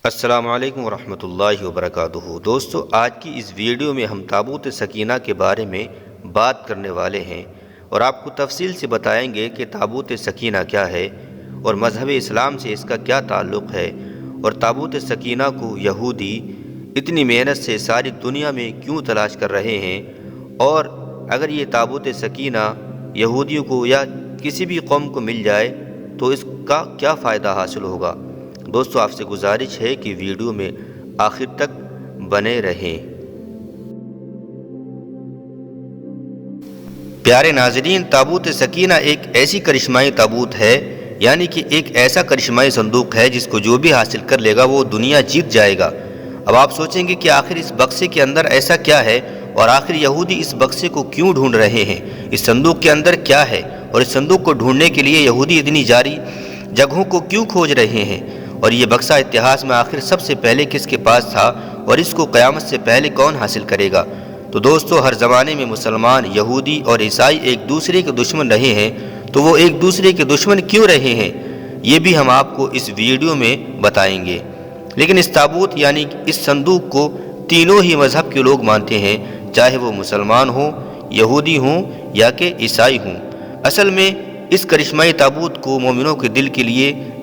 السلام علیکم ورحمۃ اللہ وبرکاتہ۔ دوستو، آج کی اس ویڈیو میں ہم تابوت سکینہ کے بارے میں بات کرنے والے ہیں اور آپ کو تفصیل سے بتائیں گے کہ تابوت سکینہ کیا ہے اور مذہب اسلام سے اس کا کیا تعلق ہے، اور تابوت سکینہ کو یہودی اتنی محنت سے ساری دنیا میں کیوں تلاش کر رہے ہیں، اور اگر یہ تابوت سکینہ یہودیوں کو یا کسی بھی قوم کو مل جائے تو اس کا کیا فائدہ حاصل ہوگا۔ دوستو، آپ سے گزارش ہے کہ ویڈیو میں آخر تک بنے رہیں۔ پیارے ناظرین، تابوت سکینہ ایک ایسی کرشمائی تابوت ہے، یعنی کہ ایک ایسا کرشمائی صندوق ہے جس کو جو بھی حاصل کر لے گا وہ دنیا جیت جائے گا۔ اب آپ سوچیں گے کہ آخر اس بکسے کے اندر ایسا کیا ہے، اور آخر یہودی اس بکسے کو کیوں ڈھونڈ رہے ہیں، اس صندوق کے اندر کیا ہے، اور اس صندوق کو ڈھونڈنے کے لیے یہودی اتنی جاری جگہوں کو کیوں کھوج رہے ہیں، اور یہ بکسہ اتہاس میں آخر سب سے پہلے کس کے پاس تھا، اور اس کو قیامت سے پہلے کون حاصل کرے گا۔ تو دوستو، ہر زمانے میں مسلمان، یہودی اور عیسائی ایک دوسرے کے دشمن رہے ہیں، تو وہ ایک دوسرے کے دشمن کیوں رہے ہیں، یہ بھی ہم آپ کو اس ویڈیو میں بتائیں گے۔ لیکن اس تابوت یعنی اس صندوق کو تینوں ہی مذہب کے لوگ مانتے ہیں، چاہے وہ مسلمان ہوں، یہودی ہوں یا کہ عیسائی ہوں۔ اصل میں اس کرشمائی تابوت کو مومنوں کے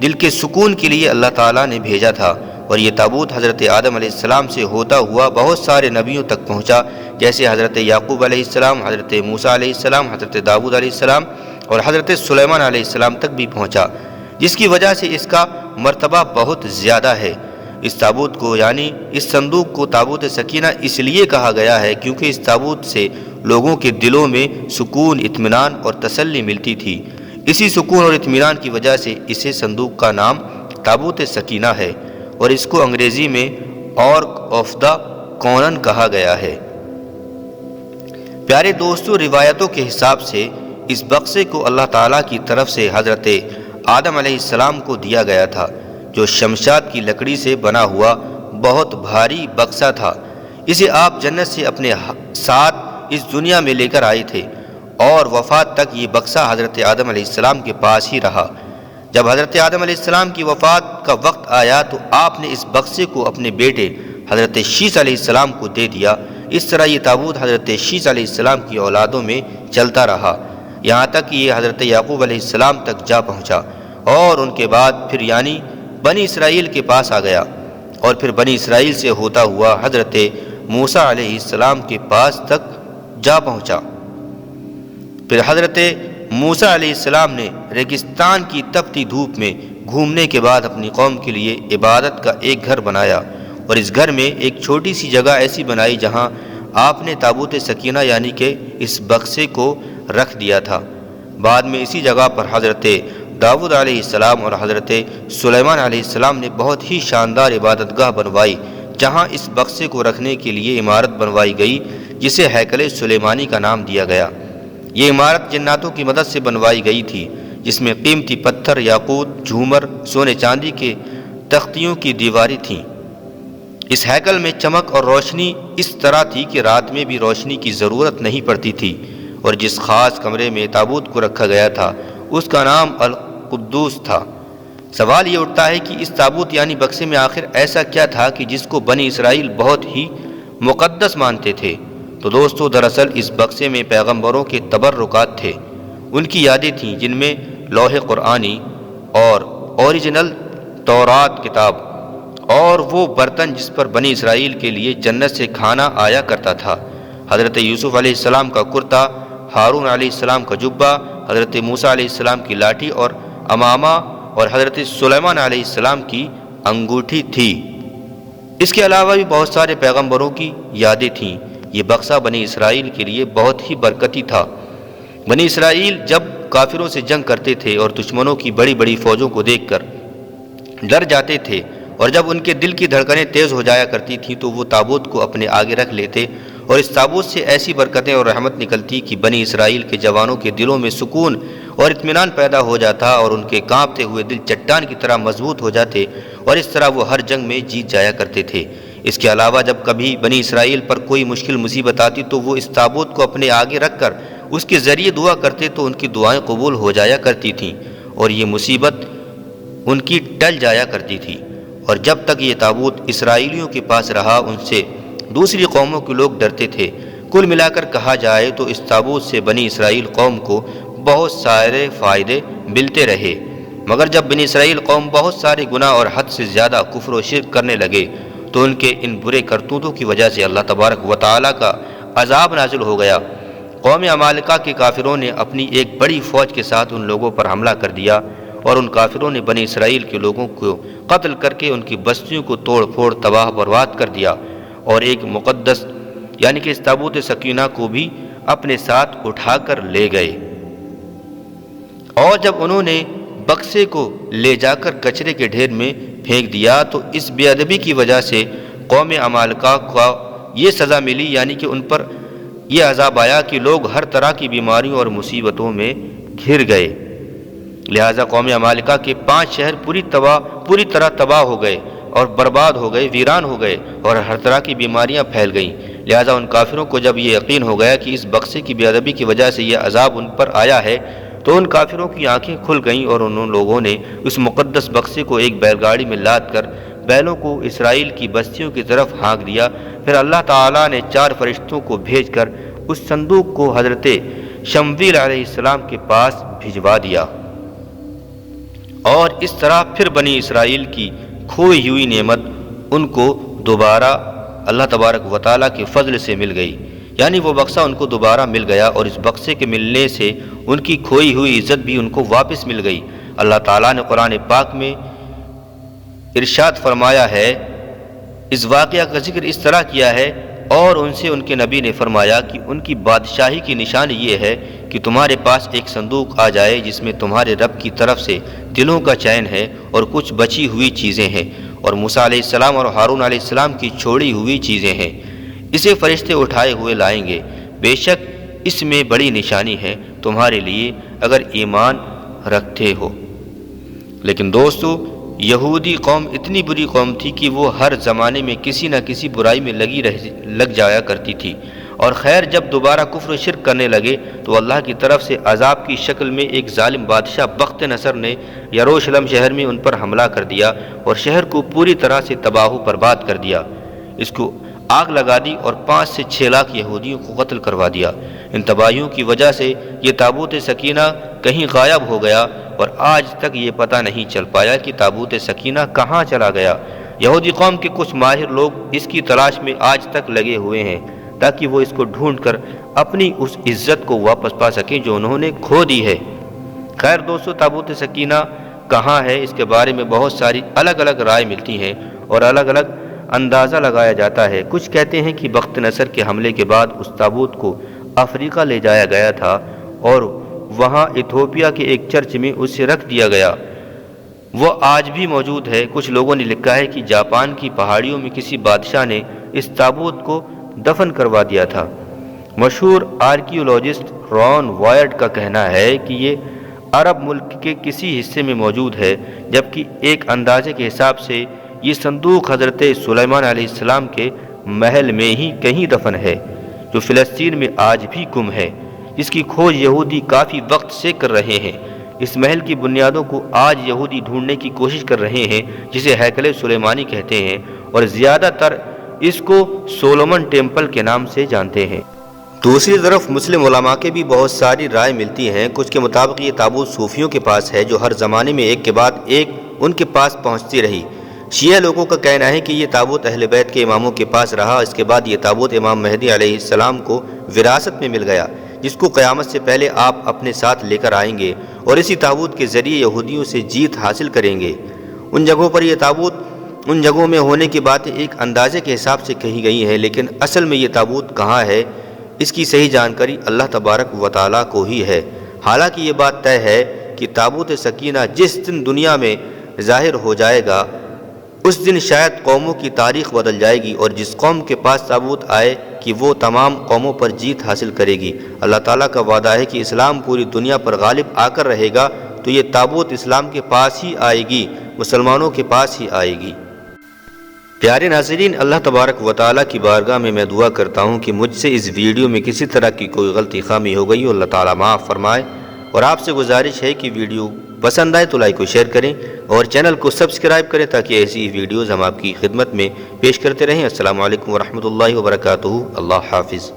دل کے سکون کے لیے اللہ تعالیٰ نے بھیجا تھا، اور یہ تابوت حضرت آدم علیہ السلام سے ہوتا ہوا بہت سارے نبیوں تک پہنچا، جیسے حضرت یعقوب علیہ السلام، حضرت موسیٰ علیہ السلام، حضرت داؤد علیہ السلام اور حضرت سلیمان علیہ السلام تک بھی پہنچا، جس کی وجہ سے اس کا مرتبہ بہت زیادہ ہے۔ اس تابوت کو یعنی اس صندوق کو تابوت سکینہ اس لیے کہا گیا ہے کیونکہ اس تابوت سے لوگوں کے دلوں میں سکون، اطمینان اور تسلی ملتی تھی۔ اسی سکون اور اطمینان کی وجہ سے اسے صندوق کا نام تابوت سکینہ ہے، اور اس کو انگریزی میں آرک آف دا کونن کہا گیا ہے۔ پیارے دوستو، روایتوں کے حساب سے اس بکسے کو اللہ تعالیٰ کی طرف سے حضرت آدم علیہ السلام کو دیا گیا تھا، جو شمشاد کی لکڑی سے بنا ہوا بہت بھاری بکسہ تھا۔ اسے آپ جنت سے اپنے ساتھ اس دنیا میں لے کر آئے تھے، اور وفات تک یہ بکسہ حضرت آدم علیہ السلام کے پاس ہی رہا۔ جب حضرت آدم علیہ السلام کی وفات کا وقت آیا تو آپ نے اس بکسے کو اپنے بیٹے حضرت شیث علیہ السلام کو دے دیا۔ اس طرح یہ تابوت حضرت شیث علیہ السلام کی اولادوں میں چلتا رہا، یہاں تک کہ یہ حضرت یعقوب علیہ السلام تک جا پہنچا، اور ان کے بعد پھر یعنی بنی اسرائیل کے پاس آ گیا، اور پھر بنی اسرائیل سے ہوتا ہوا حضرت موسیٰ علیہ السلام کے پاس تک جا پہنچا۔ پھر حضرت موسیٰ علیہ السلام نے ریگستان کی تپتی دھوپ میں گھومنے کے بعد اپنی قوم کے لیے عبادت کا ایک گھر بنایا، اور اس گھر میں ایک چھوٹی سی جگہ ایسی بنائی جہاں آپ نے تابوت سکینہ یعنی کہ اس بکسے کو رکھ دیا تھا۔ بعد میں اسی جگہ پر حضرت داؤد علیہ السلام اور حضرت سلیمان علیہ السلام نے بہت ہی شاندار عبادت گاہ بنوائی، جہاں اس بکسے کو رکھنے کے لیے عمارت بنوائی گئی جسے ہیکل سلیمانی کا نام دیا گیا۔ یہ عمارت جناتوں کی مدد سے بنوائی گئی تھی، جس میں قیمتی پتھر، یاقوت، جھومر، سونے چاندی کے تختیوں کی دیواریں تھیں۔ اس ہیکل میں چمک اور روشنی اس طرح تھی کہ رات میں بھی روشنی کی ضرورت نہیں پڑتی تھی، اور جس خاص کمرے میں تابوت کو رکھا گیا تھا اس کا نام القدوس تھا۔ سوال یہ اٹھتا ہے کہ اس تابوت یعنی بکسے میں آخر ایسا کیا تھا کہ جس کو بنی اسرائیل بہت ہی مقدس مانتے تھے۔ تو دوستو، دراصل اس بکسے میں پیغمبروں کے تبرکات تھے، ان کی یادیں تھیں، جن میں لوح قرآنی اور اوریجنل تورات کتاب، اور وہ برتن جس پر بنی اسرائیل کے لیے جنت سے کھانا آیا کرتا تھا، حضرت یوسف علیہ السلام کا کرتا، ہارون علیہ السلام کا جبہ، حضرت موسیٰ علیہ السلام کی لاٹھی اور امامہ، اور حضرت سلیمان علیہ السلام کی انگوٹھی تھی۔ اس کے علاوہ بھی بہت سارے پیغمبروں کی یادیں تھیں۔ یہ بکسہ بنی اسرائیل کے لیے بہت ہی برکتی تھا۔ بنی اسرائیل جب کافروں سے جنگ کرتے تھے اور دشمنوں کی بڑی بڑی فوجوں کو دیکھ کر ڈر جاتے تھے، اور جب ان کے دل کی دھڑکنیں تیز ہو جایا کرتی تھیں تو وہ تابوت کو اپنے آگے رکھ لیتے، اور اس تابوت سے ایسی برکتیں اور رحمت نکلتی کہ بنی اسرائیل کے جوانوں کے دلوں میں سکون اور اطمینان پیدا ہو جاتا، اور ان کے کانپتے ہوئے دل چٹان کی طرح مضبوط ہو جاتے، اور اس طرح وہ ہر جنگ میں جیت جایا کرتے تھے۔ اس کے علاوہ جب کبھی بنی اسرائیل پر کوئی مشکل مصیبت آتی تو وہ اس تابوت کو اپنے آگے رکھ کر اس کے ذریعے دعا کرتے تو ان کی دعائیں قبول ہو جایا کرتی تھیں، اور یہ مصیبت ان کی ٹل جایا کرتی تھی۔ اور جب تک یہ تابوت اسرائیلیوں کے پاس رہا ان سے دوسری قوموں کے لوگ ڈرتے تھے۔ کل ملا کر کہا جائے تو اس تابوت سے بنی اسرائیل قوم کو بہت سارے فائدے ملتے رہے، مگر جب بنی اسرائیل قوم بہت سارے گناہ اور حد سے زیادہ کفر و شرک کرنے لگے تو ان کے ان برے کرتوتوں کی وجہ سے اللہ تبارک و تعالیٰ کا عذاب نازل ہو گیا۔ قوم عمالقہ کے کافروں نے اپنی ایک بڑی فوج کے ساتھ ان لوگوں پر حملہ کر دیا اور ان کافروں نے بنی اسرائیل کے لوگوں کو قتل کر کے ان کی بستیوں کو توڑ پھوڑ تباہ برباد کر دیا، اور ایک مقدس یعنی کہ اس تابوت سکینہ کو بھی اپنے ساتھ اٹھا کر لے گئے۔ اور جب انہوں نے بکسے کو لے جا کر کچرے کے ڈھیر میں پھینک دیا تو اس بے ادبی کی وجہ سے قوم عمالقہ کو یہ سزا ملی، یعنی کہ ان پر یہ عذاب آیا کہ لوگ ہر طرح کی بیماریوں اور مصیبتوں میں گھر گئے۔ لہٰذا قوم عمالقہ کے 5 شہر پوری طرح تباہ ہو گئے اور برباد ہو گئے، ویران ہو گئے، اور ہر طرح کی بیماریاں پھیل گئیں۔ لہٰذا ان کافروں کو جب یہ یقین ہو گیا کہ اس بکسے کی بے ادبی کی وجہ سے یہ عذاب ان پر آیا ہے تو ان کافروں کی آنکھیں کھل گئیں اور ان لوگوں نے اس مقدس بکسے کو ایک بیل گاڑی میں لاد کر بیلوں کو اسرائیل کی بستیوں کی طرف ہانک دیا۔ پھر اللہ تعالیٰ نے 4 فرشتوں کو بھیج کر اس صندوق کو حضرت شمویل علیہ السلام کے پاس بھجوا دیا، اور اس طرح پھر بنی اسرائیل کی کھوئی ہوئی نعمت ان کو دوبارہ اللہ تبارک و تعالیٰ کے فضل سے مل گئی، یعنی وہ بکسہ ان کو دوبارہ مل گیا، اور اس بکسے کے ملنے سے ان کی کھوئی ہوئی عزت بھی ان کو واپس مل گئی۔ اللہ تعالیٰ نے قرآن پاک میں ارشاد فرمایا ہے، اس واقعہ کا ذکر اس طرح کیا ہے، اور ان سے ان کے نبی نے فرمایا کہ ان کی بادشاہی کی نشانی یہ ہے کہ تمہارے پاس ایک صندوق آ جائے جس میں تمہارے رب کی طرف سے دلوں کا چین ہے اور کچھ بچی ہوئی چیزیں ہیں، اور موسیٰ علیہ السلام اور ہارون علیہ السلام کی چھوڑی ہوئی چیزیں ہیں، اسے فرشتے اٹھائے ہوئے لائیں گے، بے شک اس میں بڑی نشانی ہے تمہارے لیے اگر ایمان رکھتے ہو۔ لیکن دوستو، یہودی قوم اتنی بری قوم تھی کہ وہ ہر زمانے میں کسی نہ کسی برائی میں لگ جایا کرتی تھی، اور خیر جب دوبارہ کفر و شرک کرنے لگے تو اللہ کی طرف سے عذاب کی شکل میں ایک ظالم بادشاہ بخت نصر نے یروشلم شہر میں ان پر حملہ کر دیا اور شہر کو پوری طرح سے تباہ و برباد کر دیا، اس کو آگ لگا دی اور 5 سے 6 لاکھ یہودیوں کو قتل کروا دیا۔ ان تباہیوں کی وجہ سے یہ تابوت سکینہ کہیں غائب ہو گیا، اور آج تک یہ پتہ نہیں چل پایا کہ تابوت سکینہ کہاں چلا گیا۔ یہودی قوم کے کچھ ماہر لوگ اس کی تلاش میں آج تک لگے ہوئے ہیں تاکہ وہ اس کو ڈھونڈ کر اپنی اس عزت کو واپس پا سکیں جو انہوں نے کھو دی ہے۔ خیر دوستو، تابوت سکینہ کہاں ہے اس کے بارے میں بہت ساری الگ الگ رائے ملتی ہیں اور الگ الگ اندازہ لگایا جاتا ہے۔ کچھ کہتے ہیں کہ بخت نصر کے حملے کے بعد اس تابوت کو افریقہ لے جایا گیا تھا اور وہاں ایتھوپیا کے ایک چرچ میں اسے رکھ دیا گیا، وہ آج بھی موجود ہے۔ کچھ لوگوں نے لکھا ہے کہ جاپان کی پہاڑیوں میں کسی بادشاہ نے اس تابوت کو دفن کروا دیا تھا۔ مشہور آرکیولوجسٹ رون وائرڈ کا کہنا ہے کہ یہ عرب ملک کے کسی حصے میں موجود ہے، جبکہ ایک اندازے کے حساب سے یہ صندوق حضرت سلیمان علیہ السلام کے محل میں ہی کہیں دفن ہے، جو فلسطین میں آج بھی گم ہے، جس کی کھوج یہودی کافی وقت سے کر رہے ہیں۔ اس محل کی بنیادوں کو آج یہودی ڈھونڈنے کی کوشش کر رہے ہیں، جسے ہیکل سلیمانی کہتے ہیں، اور زیادہ تر اس کو سولومن ٹیمپل کے نام سے جانتے ہیں۔ دوسری طرف مسلم علماء کے بھی بہت ساری رائے ملتی ہیں۔ کچھ کے مطابق یہ تابوت صوفیوں کے پاس ہے، جو ہر زمانے میں ایک کے بعد ایک ان کے پاس پہنچتی رہی۔ شیعہ لوگوں کا کہنا ہے کہ یہ تابوت اہل بیت کے اماموں کے پاس رہا، اس کے بعد یہ تابوت امام مہدی علیہ السلام کو وراثت میں مل گیا، جس کو قیامت سے پہلے آپ اپنے ساتھ لے کر آئیں گے اور اسی تابوت کے ذریعے یہودیوں سے جیت حاصل کریں گے۔ ان جگہوں پر یہ تابوت ان جگہوں میں ہونے کی باتیں ایک اندازے کے حساب سے کہی گئی ہیں، لیکن اصل میں یہ تابوت کہاں ہے اس کی صحیح جانکاری اللہ تبارک و تعالیٰ کو ہی ہے۔ حالانکہ یہ بات طے ہے کہ تابوت سکینہ جس دن دنیا میں ظاہر ہو جائے گا اس دن شاید قوموں کی تاریخ بدل جائے گی، اور جس قوم کے پاس تابوت آئے کہ وہ تمام قوموں پر جیت حاصل کرے گی۔ اللہ تعالیٰ کا وعدہ ہے کہ اسلام پوری دنیا پر غالب آ کر رہے گا، تو یہ تابوت اسلام کے پاس ہی آئے گی، مسلمانوں کے پاس ہی آئے گی۔ پیارے ناظرین، اللہ تبارک و تعالیٰ کی بارگاہ میں دعا کرتا ہوں کہ مجھ سے اس ویڈیو میں کسی طرح کی کوئی غلطی خامی ہو گئی ہو، اللہ تعالیٰ معاف فرمائے، اور آپ سے گزارش ہے کہ ویڈیو پسند آئے تو لائک و شیئر کریں اور چینل کو سبسکرائب کریں تاکہ ایسی ویڈیوز ہم آپ کی خدمت میں پیش کرتے رہیں۔ السلام علیکم ورحمۃ اللہ وبرکاتہ۔ اللہ حافظ۔